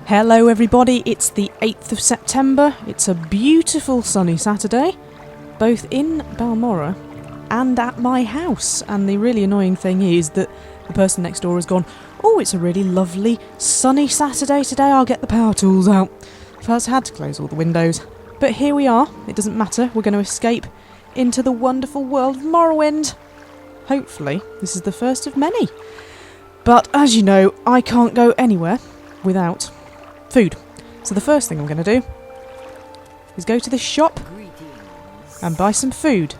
Hello everybody, it's the 8th of September. It's a beautiful sunny Saturday, both in Balmoral and at my house. And the really annoying thing is that the person next door has gone, "Oh, it's a really lovely sunny Saturday today, I'll get the power tools out." First had to close all the windows. But here we are, it doesn't matter, we're going to escape into the wonderful world of Morrowind. Hopefully, this is the first of many. But as you know, I can't go anywhere without food. So the first thing I'm going to do is go to this shop and buy some food.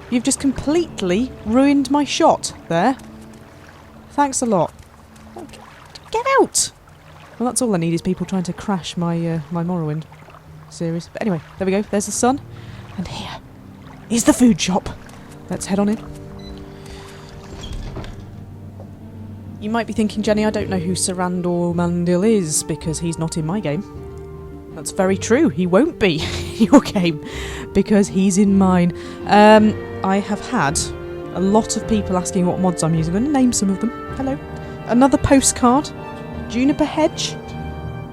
You've just completely ruined my shot there. Thanks a lot. Get out! Well, that's all I need is people trying to crash my my Morrowind series. But anyway, there we go. There's the sun. And here is the food shop. Let's head on in. You might be thinking, Jenny, I don't know who Sarandor Mandil is because he's not in my game. That's very true. He won't be in your game because he's in mine. I have had a lot of people asking what mods I'm using. I'm going to name some of them. Hello. Another postcard, Juniper Hedge,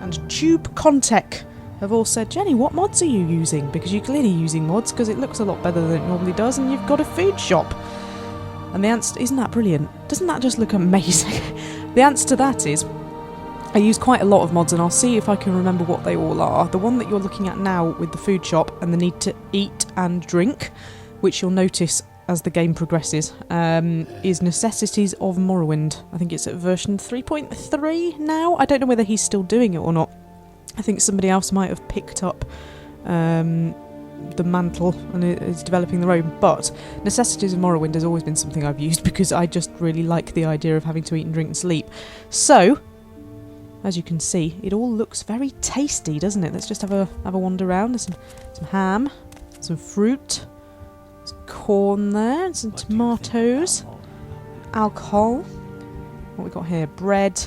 and Tube Contec have all said, Jenny, what mods are you using? Because you're clearly using mods because it looks a lot better than it normally does and you've got a food shop. And the answer, isn't that brilliant? Doesn't that just look amazing? The answer to that is, I use quite a lot of mods and I'll see if I can remember what they all are. The one that you're looking at now with the food shop and the need to eat and drink, which you'll notice as the game progresses, is Necessities of Morrowind. I think it's at version 3.3 now. I don't know whether he's still doing it or not. I think somebody else might have picked up the mantle and is developing their own, but Necessities of Morrowind has always been something I've used because I just really like the idea of having to eat and drink and sleep. So, as you can see, it all looks very tasty, doesn't it? Let's just have a wander around. There's some ham, some fruit, there's corn there, and some tomatoes, alcohol. What we got here? Bread,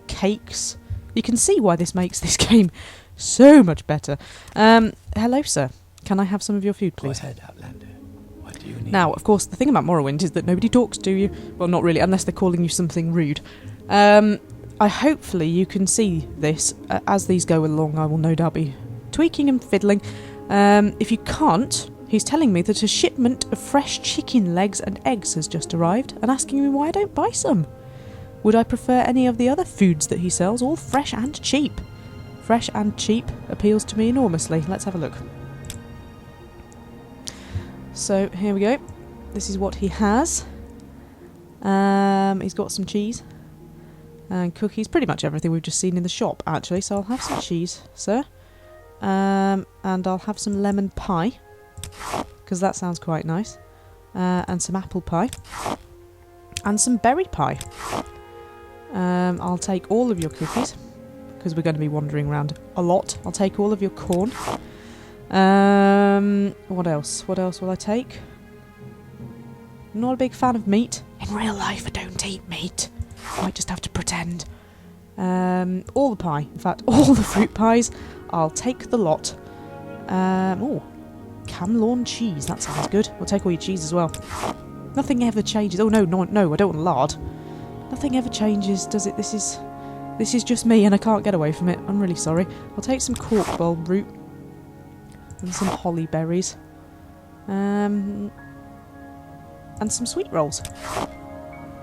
cakes. You can see why this makes this game so much better. Hello, sir. Can I have some of your food, please? Go ahead, Outlander. What do you need? Now, of course, the thing about Morrowind is that nobody talks to you. Well, not really, unless they're calling you something rude. Hopefully you can see this. As these go along, I will no doubt be tweaking and fiddling. If you can't, he's telling me that a shipment of fresh chicken legs and eggs has just arrived and asking me why I don't buy some. Would I prefer any of the other foods that he sells, all fresh and cheap? Fresh and cheap appeals to me enormously. Let's have a look. So, here we go. This is what he has. He's got some cheese and cookies. Pretty much everything we've just seen in the shop, actually. So I'll have some cheese, sir. And I'll have some lemon pie, because that sounds quite nice. And some apple pie. And some berry pie. I'll take all of your cookies, because we're going to be wandering around a lot. I'll take all of your corn. What else? What else will I take? I'm not a big fan of meat. In real life, I don't eat meat. I might just have to pretend. All the pie. In fact, all the fruit pies. I'll take the lot. Oh, Camlawn cheese. That sounds good. We'll take all your cheese as well. Nothing ever changes. Oh, no, I don't want lard. Nothing ever changes, does it? This is just me and I can't get away from it. I'm really sorry. I'll take some cork bulb root. And some holly berries. And some sweet rolls.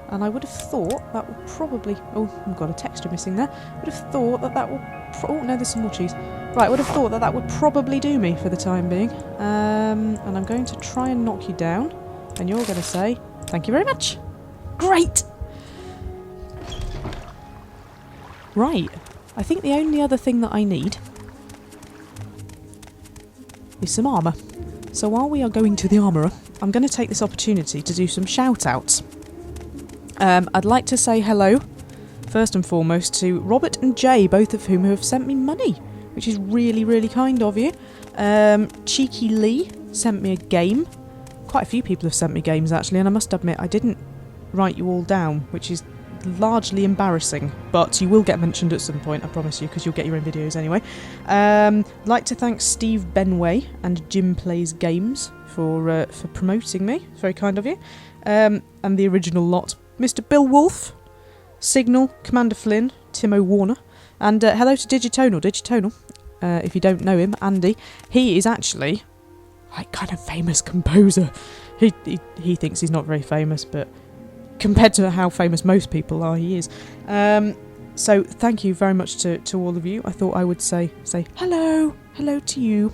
And I would have thought that would probably... Oh, I've got a texture missing there. I would have thought that would... Oh, no, there's some more cheese. Right, I would have thought that would probably do me for the time being. And I'm going to try and knock you down. And you're going to say, thank you very much. Great! Right. I think the only other thing that I need is some armour. So while we are going to the armourer, I'm going to take this opportunity to do some shout-outs. I'd like to say hello, first and foremost, to Robert and Jay, both of whom have sent me money, which is really, really kind of you. Cheeky Lee sent me a game. Quite a few people have sent me games, actually, and I must admit, I didn't write you all down, which is largely embarrassing, but you will get mentioned at some point, I promise you, because you'll get your own videos anyway. I'd like to thank Steve Benway and Jim Plays Games for promoting me. It's very kind of you. And the original lot, Mr. Bill Wolfe, Signal, Commander Flynn, Timo Warner, And hello to Digitonal. Digitonal, if you don't know him, Andy, he is actually like kind of famous composer. He thinks he's not very famous, but compared to how famous most people are, he is. So thank you very much to all of you. I thought I would say hello to you.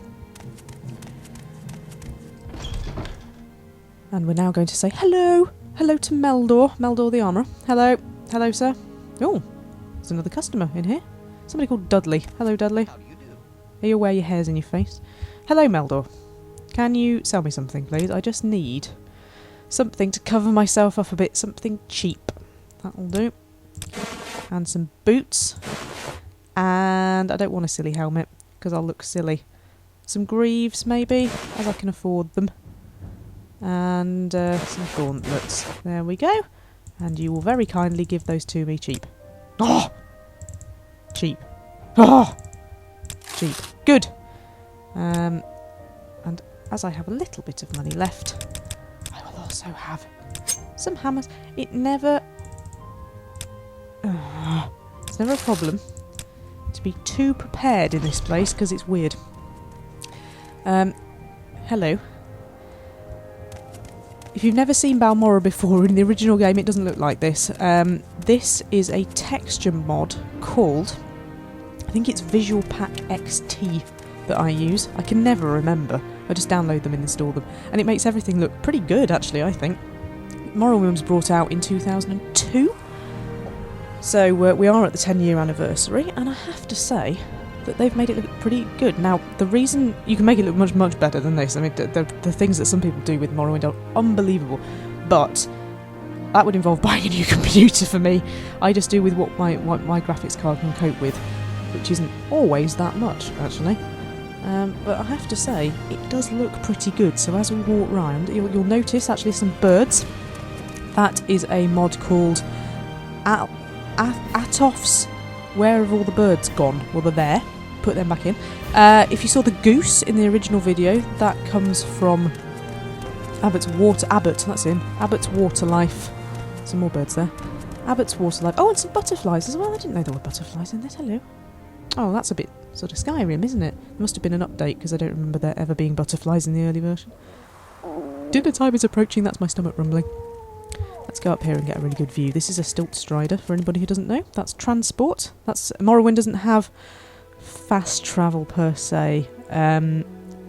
And we're now going to say hello to Meldor the armourer. Hello sir. Oh, there's another customer in here. Somebody called Dudley. Hello Dudley. How do you do? Are you aware your hair's in your face? Hello Meldor. Can you sell me something please? I just need something to cover myself up a bit. Something cheap. That'll do. And some boots. And I don't want a silly helmet because I'll look silly. Some greaves maybe, as I can afford them. And some gauntlets. There we go. And you will very kindly give those to me cheap. Oh! Cheap. Oh! Cheap. Good. And as I have a little bit of money left, I will also have some hammers. It's never a problem to be too prepared in this place because it's weird. Hello. If you've never seen Balmorra before, in the original game it doesn't look like this. This is a texture mod called, I think it's Visual Pack XT that I use. I can never remember. I just download them and install them. And it makes everything look pretty good actually, I think. Morrowind was brought out in 2002. So we are at the 10-year anniversary, and I have to say that they've made it look pretty good. Now, the reason you can make it look much, much better than this, I mean, the things that some people do with Morrowind are unbelievable, but that would involve buying a new computer for me. I just do with what my graphics card can cope with, which isn't always that much, actually. But I have to say, it does look pretty good. So as we walk round, you'll notice actually some birds. That is a mod called Atof's Where Have All the Birds Gone? Well, they're there. Put them back in. If you saw the goose in the original video, that comes from Abbott's Water Life. Some more birds there. Abbott's Water Life. Oh, and some butterflies as well. I didn't know there were butterflies in this. Hello. Oh, that's a bit sort of Skyrim, isn't it? There must have been an update because I don't remember there ever being butterflies in the early version. Dinner time is approaching. That's my stomach rumbling. Let's go up here and get a really good view. This is a stilt strider, for anybody who doesn't know. That's transport. Morrowind doesn't have fast travel per se.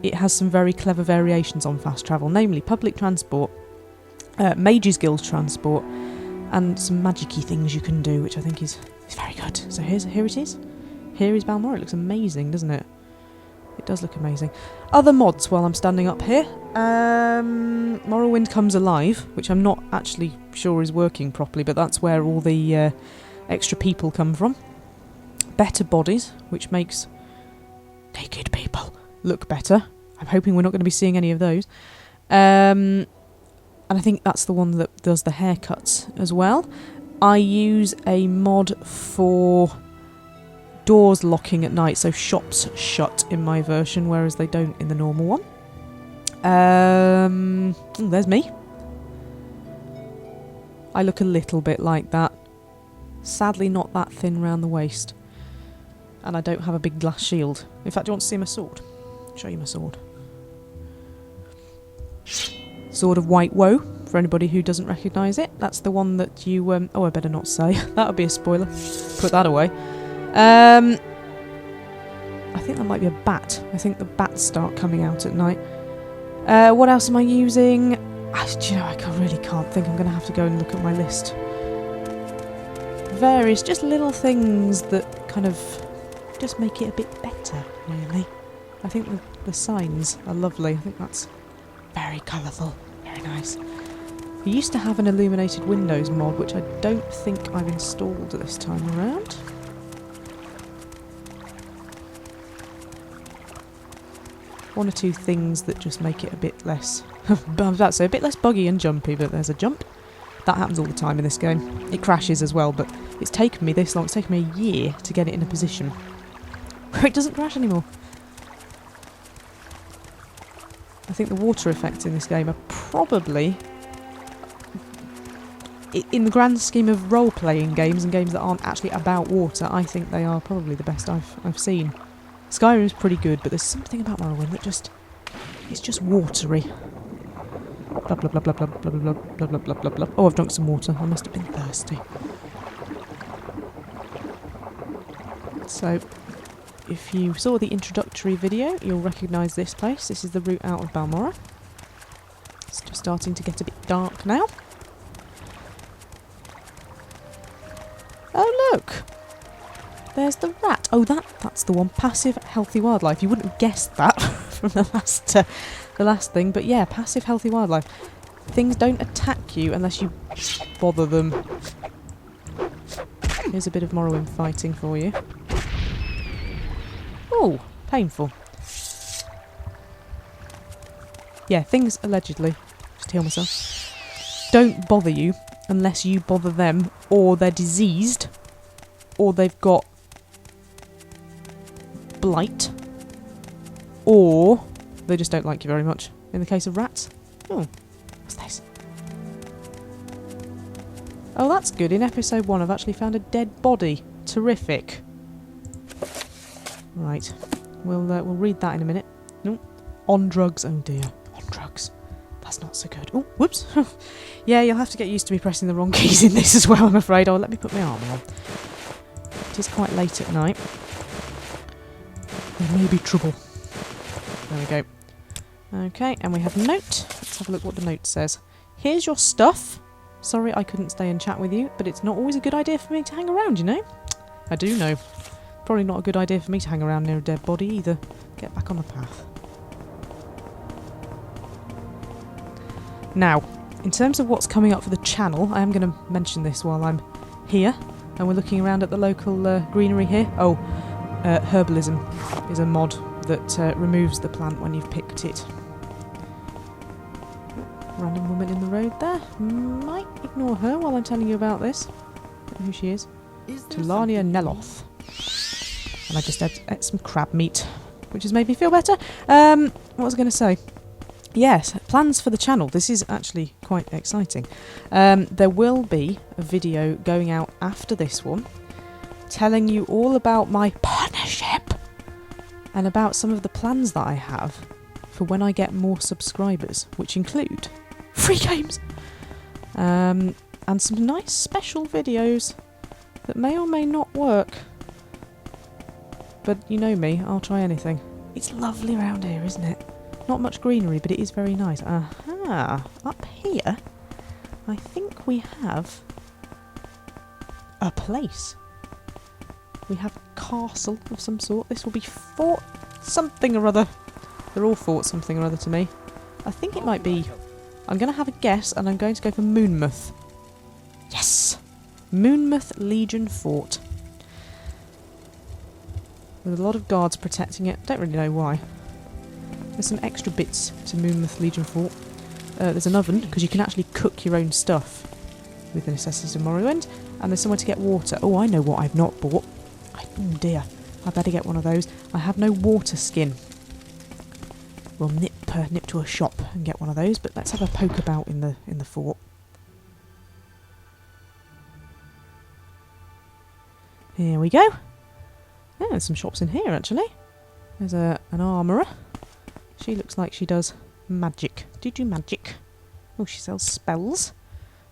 It has some very clever variations on fast travel, namely public transport, Mages Guild transport, and some magic-y things you can do, which I think is very good. So here it is. Here is Balmorra. It looks amazing, doesn't it? It does look amazing. Other mods while I'm standing up here. Morrowind Comes Alive, which I'm not actually sure is working properly, but that's where all the extra people come from. Better bodies, which makes naked people look better. I'm hoping we're not going to be seeing any of those. And I think that's the one that does the haircuts as well. I use a mod for doors locking at night, so shops shut in my version, whereas they don't in the normal one. There's me. I look a little bit like that. Sadly not that thin round the waist. And I don't have a big glass shield. In fact, do you want to see my sword? I'll show you my sword. Sword of White Woe, for anybody who doesn't recognise it. That's the one that you... oh, I better not say. That would be a spoiler. Put that away. I think that might be a bat. I think the bats start coming out at night. What else am I using? Do you know, I really can't think. I'm going to have to go and look at my list. Various, just little things that kind of just make it a bit better, really. I think the signs are lovely. I think that's very colourful. Very nice. We used to have an illuminated windows mod, which I don't think I've installed this time around. One or two things that just make it a bit less... I was about to say a bit less buggy and jumpy, but there's a jump. That happens all the time in this game. It crashes as well, but it's taken me this long. It's taken me a year to get it in a position where it doesn't crash anymore. I think the water effects in this game are probably in the grand scheme of role-playing games and games that aren't actually about water, I think they are probably the best I've seen. Skyrim's pretty good, but there's something about Morrowind that it's just watery. Blah blah blah blah blah blah blah blah blah blah blah blah. Oh, I've drunk some water. I must have been thirsty. So, if you saw the introductory video, you'll recognise this place. This is the route out of Balmorra. It's just starting to get a bit dark now. Oh look! There's the rat. Oh, that's the one. Passive, healthy wildlife. You wouldn't have guessed that from the last thing, but yeah, passive, healthy wildlife. Things don't attack you unless you bother them. Here's a bit of Morrowind fighting for you. Oh, painful. Yeah, things allegedly, just heal myself, don't bother you unless you bother them, or they're diseased, or they've got blight, or they just don't like you very much. In the case of rats. Oh, what's this? Oh, that's good. In episode 1 I've actually found a dead body. Terrific. Right. We'll read that in a minute. No. On drugs. Oh dear. On drugs. That's not so good. Oh, whoops. Yeah, you'll have to get used to me pressing the wrong keys in this as well, I'm afraid. Oh, let me put my armour on. It is quite late at night. There may be trouble. There we go. Okay, and we have a note. Let's have a look what the note says. Here's your stuff. Sorry I couldn't stay and chat with you, but it's not always a good idea for me to hang around, you know? I do know. Probably not a good idea for me to hang around near a dead body either. Get back on the path. Now, in terms of what's coming up for the channel, I am going to mention this while I'm here, and we're looking around at the local greenery here. Oh, herbalism is a mod that removes the plant when you've picked it. Random woman in the road there. Might ignore her while I'm telling you about this. Don't know who she is. Tulania Neloth. And I just ate some crab meat, which has made me feel better. What was I going to say? Yes, plans for the channel. This is actually quite exciting. There will be a video going out after this one telling you all about my partnership and about some of the plans that I have for when I get more subscribers, which include free games and some nice special videos that may or may not work. But you know me, I'll try anything. It's lovely around here, isn't it? Not much greenery, but it is very nice. Aha! Up here, I think we have a place. We have a castle of some sort. This will be Fort something or other. They're all Fort something or other to me. I think it might be... I'm going to have a guess, and I'm going to go for Moonmouth. Yes! Moonmouth Legion Fort. With a lot of guards protecting it. Don't really know why. There's some extra bits to Moonmouth Legion Fort. There's an oven, because you can actually cook your own stuff with the necessities of Morrowind. And there's somewhere to get water. Oh, I know what I've not bought. Oh dear. I better get one of those. I have no water skin. We'll nip to a shop and get one of those, but let's have a poke about in the fort. Here we go. Oh, there's some shops in here actually. There's an armourer. She looks like she does magic. Do you do magic? Oh, she sells spells.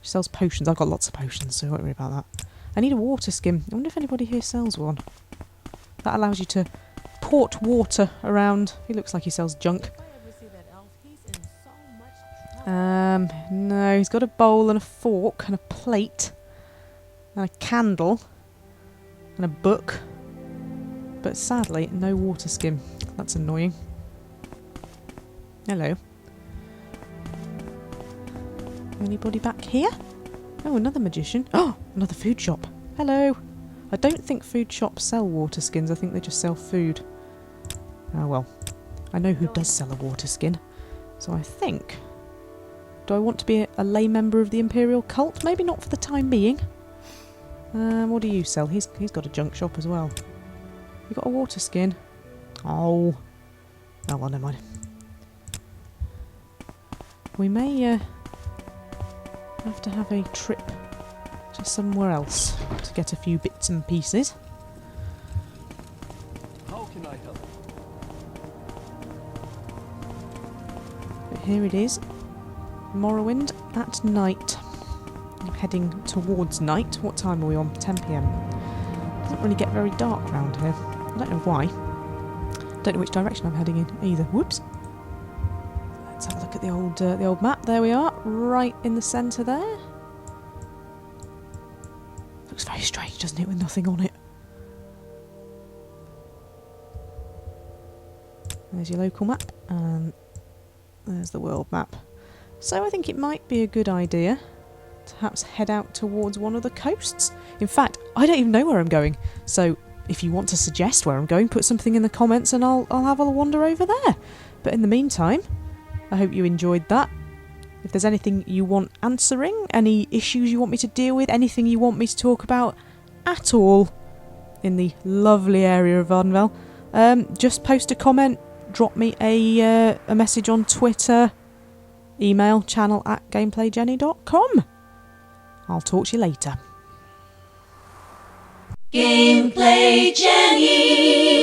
She sells potions. I've got lots of potions, so don't worry about that. I need a water skin. I wonder if anybody here sells one. That allows you to port water around. He looks like he sells junk. No, he's got a bowl and a fork and a plate and a candle and a book. But sadly, no water skin. That's annoying. Hello. Anybody back here? Oh, another magician. Oh, another food shop. Hello. I don't think food shops sell water skins. I think they just sell food. Oh well. I know who does sell a water skin. So I think... Do I want to be a lay member of the Imperial cult? Maybe not for the time being. What do you sell? He's got a junk shop as well. You got a water skin? Oh. Oh well, never mind. We may have to have a trip to somewhere else to get a few bits and pieces. How can I help? But here it is. Morrowind at night. I'm heading towards night. What time are we on? 10 PM. Doesn't really get very dark round here. I don't know why. Don't know which direction I'm heading in either. Whoops. Let's have a look at the old map. There we are, right in the centre there. Looks very strange, doesn't it, with nothing on it? There's your local map, and there's the world map. So I think it might be a good idea to perhaps head out towards one of the coasts. In fact, I don't even know where I'm going. So if you want to suggest where I'm going, put something in the comments and I'll have a wander over there. But in the meantime, I hope you enjoyed that. If there's anything you want answering, any issues you want me to deal with, anything you want me to talk about at all in the lovely area of Vardenvale, just post a comment, drop me a message on Twitter, email channel@gameplayjenny.com. I'll talk to you later. Gameplay Jenny.